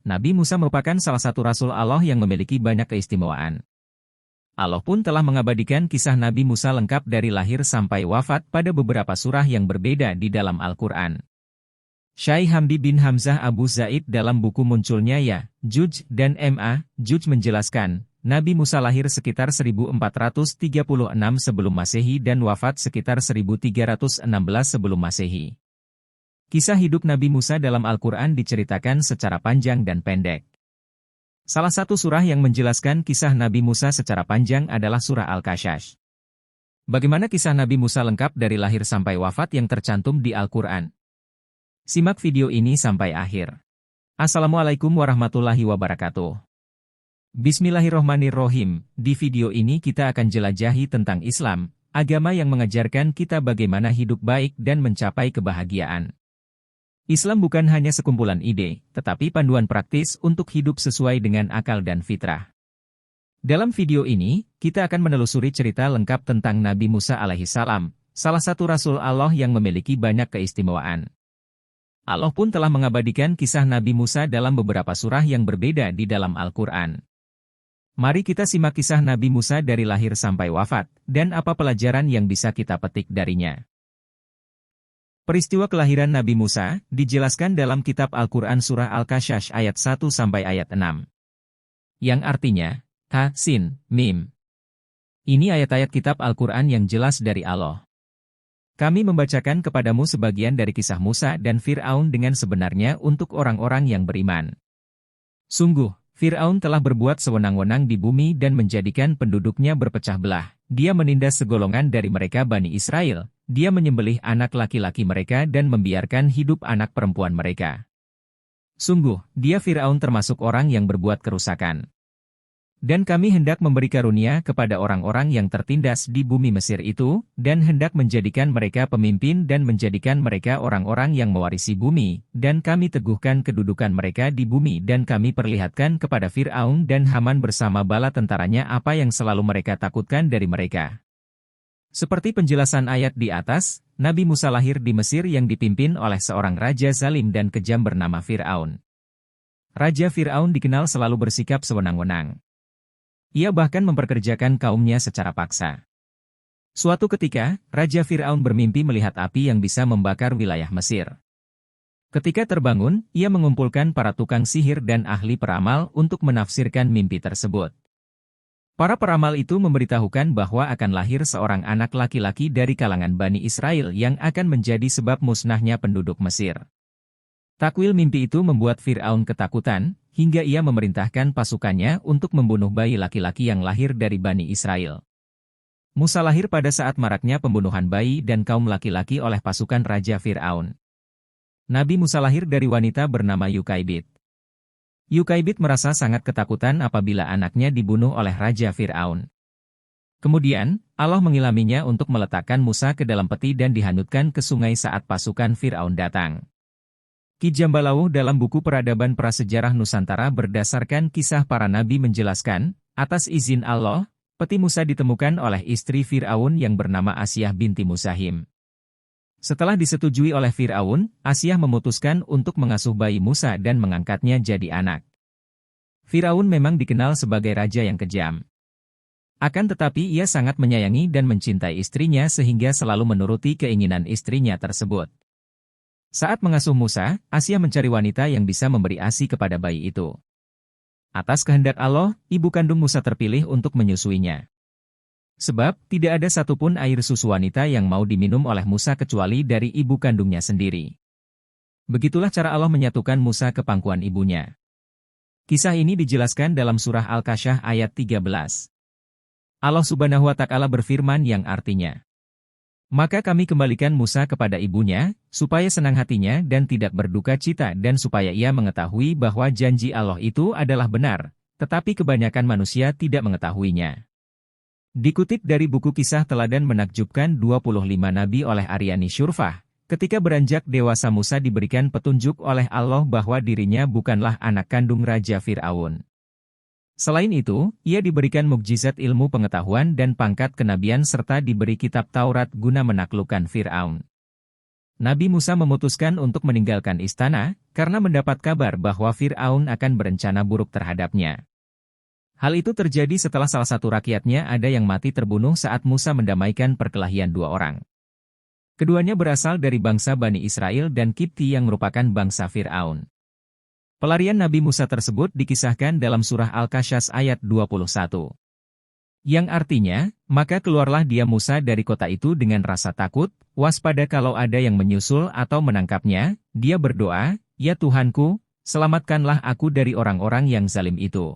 Nabi Musa merupakan salah satu Rasul Allah yang memiliki banyak keistimewaan. Allah pun telah mengabadikan kisah Nabi Musa lengkap dari lahir sampai wafat pada beberapa surah yang berbeda di dalam Al-Quran. Syai Hamdi bin Hamzah Abu Zaid dalam buku Munculnya Ya, Juj, dan M.A. Juj menjelaskan, Nabi Musa lahir sekitar 1436 sebelum Masehi dan wafat sekitar 1316 sebelum Masehi. Kisah hidup Nabi Musa dalam Al-Quran diceritakan secara panjang dan pendek. Salah satu surah yang menjelaskan kisah Nabi Musa secara panjang adalah surah Al-Qasas. Bagaimana kisah Nabi Musa lengkap dari lahir sampai wafat yang tercantum di Al-Quran? Simak video ini sampai akhir. Assalamualaikum warahmatullahi wabarakatuh. Bismillahirrohmanirrohim. Di video ini kita akan jelajahi tentang Islam, agama yang mengajarkan kita bagaimana hidup baik dan mencapai kebahagiaan. Islam bukan hanya sekumpulan ide, tetapi panduan praktis untuk hidup sesuai dengan akal dan fitrah. Dalam video ini, kita akan menelusuri cerita lengkap tentang Nabi Musa alaihissalam, salah satu Rasul Allah yang memiliki banyak keistimewaan. Allah pun telah mengabadikan kisah Nabi Musa dalam beberapa surah yang berbeda di dalam Al-Quran. Mari kita simak kisah Nabi Musa dari lahir sampai wafat, dan apa pelajaran yang bisa kita petik darinya. Peristiwa kelahiran Nabi Musa dijelaskan dalam kitab Al-Quran surah Al-Qasas ayat 1 sampai ayat 6. Yang artinya, Ha, Sin, Mim. Ini ayat-ayat kitab Al-Quran yang jelas dari Allah. Kami membacakan kepadamu sebagian dari kisah Musa dan Fir'aun dengan sebenarnya untuk orang-orang yang beriman. Sungguh, Fir'aun telah berbuat sewenang-wenang di bumi dan menjadikan penduduknya berpecah belah. Dia menindas segolongan dari mereka Bani Israel. Dia menyembelih anak laki-laki mereka dan membiarkan hidup anak perempuan mereka. Sungguh, dia Fir'aun termasuk orang yang berbuat kerusakan. Dan kami hendak memberi karunia kepada orang-orang yang tertindas di bumi Mesir itu, dan hendak menjadikan mereka pemimpin dan menjadikan mereka orang-orang yang mewarisi bumi, dan kami teguhkan kedudukan mereka di bumi dan kami perlihatkan kepada Fir'aun dan Haman bersama bala tentaranya apa yang selalu mereka takutkan dari mereka. Seperti penjelasan ayat di atas, Nabi Musa lahir di Mesir yang dipimpin oleh seorang raja zalim dan kejam bernama Fir'aun. Raja Fir'aun dikenal selalu bersikap sewenang-wenang. Ia bahkan memperkerjakan kaumnya secara paksa. Suatu ketika, Raja Fir'aun bermimpi melihat api yang bisa membakar wilayah Mesir. Ketika terbangun, ia mengumpulkan para tukang sihir dan ahli peramal untuk menafsirkan mimpi tersebut. Para peramal itu memberitahukan bahwa akan lahir seorang anak laki-laki dari kalangan Bani Israel yang akan menjadi sebab musnahnya penduduk Mesir. Takwil mimpi itu membuat Fir'aun ketakutan, hingga ia memerintahkan pasukannya untuk membunuh bayi laki-laki yang lahir dari Bani Israel. Musa lahir pada saat maraknya pembunuhan bayi dan kaum laki-laki oleh pasukan Raja Fir'aun. Nabi Musa lahir dari wanita bernama Yukaibid. Yukaibid merasa sangat ketakutan apabila anaknya dibunuh oleh Raja Fir'aun. Kemudian, Allah mengilhaminya untuk meletakkan Musa ke dalam peti dan dihanyutkan ke sungai saat pasukan Fir'aun datang. Ki Jambalawuh dalam buku Peradaban Prasejarah Nusantara berdasarkan kisah para nabi menjelaskan, atas izin Allah, peti Musa ditemukan oleh istri Fir'aun yang bernama Asyah binti Musahim. Setelah disetujui oleh Fir'aun, Asyah memutuskan untuk mengasuh bayi Musa dan mengangkatnya jadi anak. Fir'aun memang dikenal sebagai raja yang kejam. Akan tetapi ia sangat menyayangi dan mencintai istrinya sehingga selalu menuruti keinginan istrinya tersebut. Saat mengasuh Musa, Asyah mencari wanita yang bisa memberi ASI kepada bayi itu. Atas kehendak Allah, ibu kandung Musa terpilih untuk menyusuinya. Sebab, tidak ada satupun air susu wanita yang mau diminum oleh Musa kecuali dari ibu kandungnya sendiri. Begitulah cara Allah menyatukan Musa ke pangkuan ibunya. Kisah ini dijelaskan dalam surah Al-Qasas ayat 13. Allah Subhanahu wa Ta'ala berfirman yang artinya, maka kami kembalikan Musa kepada ibunya, supaya senang hatinya dan tidak berduka cita dan supaya ia mengetahui bahwa janji Allah itu adalah benar, tetapi kebanyakan manusia tidak mengetahuinya. Dikutip dari buku Kisah Teladan Menakjubkan 25 Nabi oleh Aryani Syurfah, ketika beranjak dewasa Musa diberikan petunjuk oleh Allah bahwa dirinya bukanlah anak kandung Raja Fir'aun. Selain itu, ia diberikan mukjizat ilmu pengetahuan dan pangkat kenabian serta diberi kitab Taurat guna menaklukkan Fir'aun. Nabi Musa memutuskan untuk meninggalkan istana, karena mendapat kabar bahwa Fir'aun akan berencana buruk terhadapnya. Hal itu terjadi setelah salah satu rakyatnya ada yang mati terbunuh saat Musa mendamaikan perkelahian dua orang. Keduanya berasal dari bangsa Bani Israel dan Kipti yang merupakan bangsa Fir'aun. Pelarian Nabi Musa tersebut dikisahkan dalam surah Al-Qasas ayat 21. Yang artinya, maka keluarlah dia Musa dari kota itu dengan rasa takut, waspada kalau ada yang menyusul atau menangkapnya, dia berdoa, "Ya Tuhanku, selamatkanlah aku dari orang-orang yang zalim itu."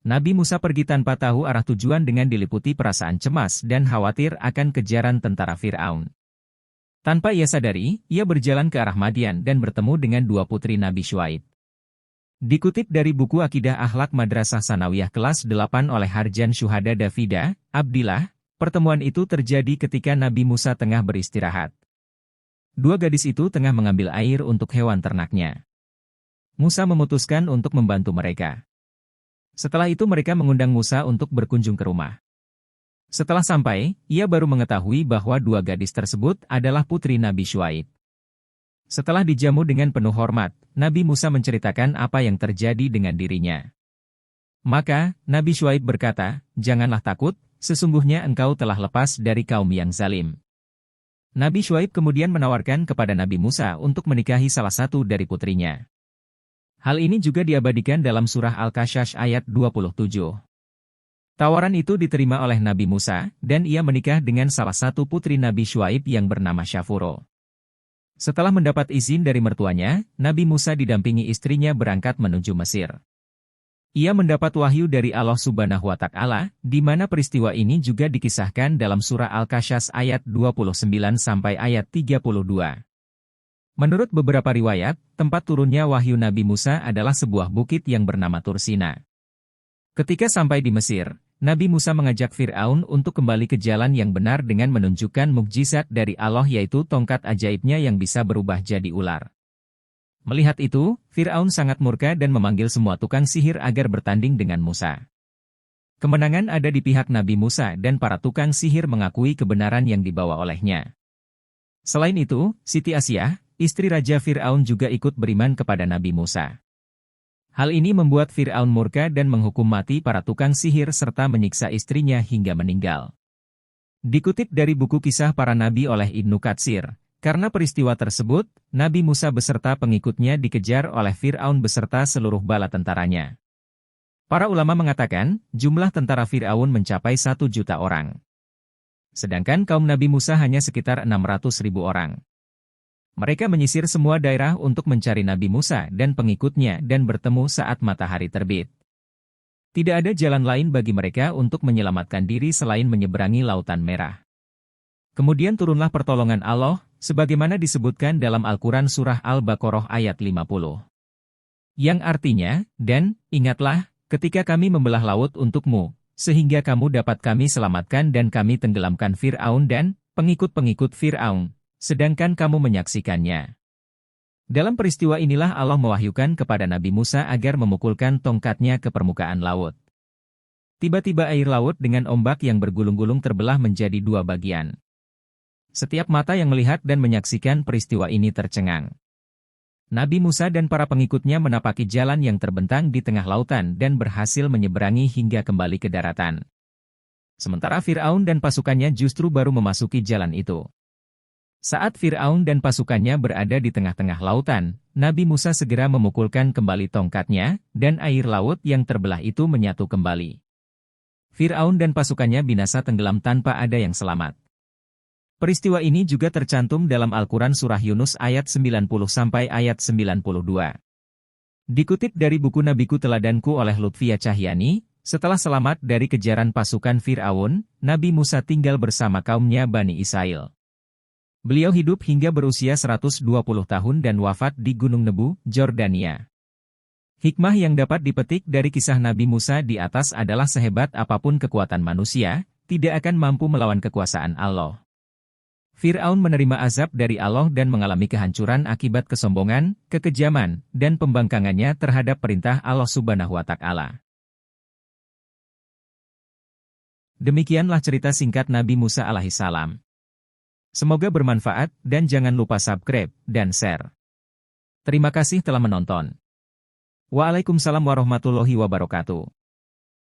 Nabi Musa pergi tanpa tahu arah tujuan dengan diliputi perasaan cemas dan khawatir akan kejaran tentara Fir'aun. Tanpa ia sadari, ia berjalan ke arah Madian dan bertemu dengan dua putri Nabi Syuaib. Dikutip dari buku Akidah Akhlak Madrasah Sanawiyah kelas 8 oleh Harjan Syuhada Davida, Abdillah, pertemuan itu terjadi ketika Nabi Musa tengah beristirahat. Dua gadis itu tengah mengambil air untuk hewan ternaknya. Musa memutuskan untuk membantu mereka. Setelah itu mereka mengundang Musa untuk berkunjung ke rumah. Setelah sampai, ia baru mengetahui bahwa dua gadis tersebut adalah putri Nabi Syuaib. Setelah dijamu dengan penuh hormat, Nabi Musa menceritakan apa yang terjadi dengan dirinya. Maka, Nabi Syuaib berkata, "Janganlah takut, sesungguhnya engkau telah lepas dari kaum yang zalim." Nabi Syuaib kemudian menawarkan kepada Nabi Musa untuk menikahi salah satu dari putrinya. Hal ini juga diabadikan dalam surah Al-Qasas ayat 27. Tawaran itu diterima oleh Nabi Musa, dan ia menikah dengan salah satu putri Nabi Syuaib yang bernama Syafuro. Setelah mendapat izin dari mertuanya, Nabi Musa didampingi istrinya berangkat menuju Mesir. Ia mendapat wahyu dari Allah Subhanahu wa Ta'ala, di mana peristiwa ini juga dikisahkan dalam surah Al-Qasas ayat 29 sampai ayat 32. Menurut beberapa riwayat, tempat turunnya wahyu Nabi Musa adalah sebuah bukit yang bernama Tursina. Ketika sampai di Mesir, Nabi Musa mengajak Fir'aun untuk kembali ke jalan yang benar dengan menunjukkan mukjizat dari Allah yaitu tongkat ajaibnya yang bisa berubah jadi ular. Melihat itu, Fir'aun sangat murka dan memanggil semua tukang sihir agar bertanding dengan Musa. Kemenangan ada di pihak Nabi Musa dan para tukang sihir mengakui kebenaran yang dibawa olehnya. Selain itu, Siti Asyah, istri Raja Fir'aun juga ikut beriman kepada Nabi Musa. Hal ini membuat Fir'aun murka dan menghukum mati para tukang sihir serta menyiksa istrinya hingga meninggal. Dikutip dari buku Kisah Para Nabi oleh Ibnu Katsir, karena peristiwa tersebut, Nabi Musa beserta pengikutnya dikejar oleh Fir'aun beserta seluruh bala tentaranya. Para ulama mengatakan, jumlah tentara Fir'aun mencapai 1 juta orang. Sedangkan kaum Nabi Musa hanya sekitar 600.000 orang. Mereka menyisir semua daerah untuk mencari Nabi Musa dan pengikutnya dan bertemu saat matahari terbit. Tidak ada jalan lain bagi mereka untuk menyelamatkan diri selain menyeberangi Lautan Merah. Kemudian turunlah pertolongan Allah, sebagaimana disebutkan dalam Al-Quran Surah Al-Baqarah ayat 50. Yang artinya, dan, ingatlah, ketika kami membelah laut untukmu, sehingga kamu dapat kami selamatkan dan kami tenggelamkan Fir'aun dan pengikut-pengikut Fir'aun. Sedangkan kamu menyaksikannya. Dalam peristiwa inilah Allah mewahyukan kepada Nabi Musa agar memukulkan tongkatnya ke permukaan laut. Tiba-tiba air laut dengan ombak yang bergulung-gulung terbelah menjadi dua bagian. Setiap mata yang melihat dan menyaksikan peristiwa ini tercengang. Nabi Musa dan para pengikutnya menapaki jalan yang terbentang di tengah lautan dan berhasil menyeberangi hingga kembali ke daratan. Sementara Fir'aun dan pasukannya justru baru memasuki jalan itu. Saat Fir'aun dan pasukannya berada di tengah-tengah lautan, Nabi Musa segera memukulkan kembali tongkatnya, dan air laut yang terbelah itu menyatu kembali. Fir'aun dan pasukannya binasa tenggelam tanpa ada yang selamat. Peristiwa ini juga tercantum dalam Al-Quran Surah Yunus ayat 90 sampai ayat 92. Dikutip dari buku Nabiku Teladanku oleh Lutfia Cahyani, setelah selamat dari kejaran pasukan Fir'aun, Nabi Musa tinggal bersama kaumnya Bani Israel. Beliau hidup hingga berusia 120 tahun dan wafat di Gunung Nebu, Jordania. Hikmah yang dapat dipetik dari kisah Nabi Musa di atas adalah sehebat apapun kekuatan manusia, tidak akan mampu melawan kekuasaan Allah. Fir'aun menerima azab dari Allah dan mengalami kehancuran akibat kesombongan, kekejaman, dan pembangkangannya terhadap perintah Allah Subhanahu wa Ta'ala. Demikianlah cerita singkat Nabi Musa alaihissalam. Semoga bermanfaat dan jangan lupa subscribe dan share. Terima kasih telah menonton. Waalaikumsalam warahmatullahi wabarakatuh.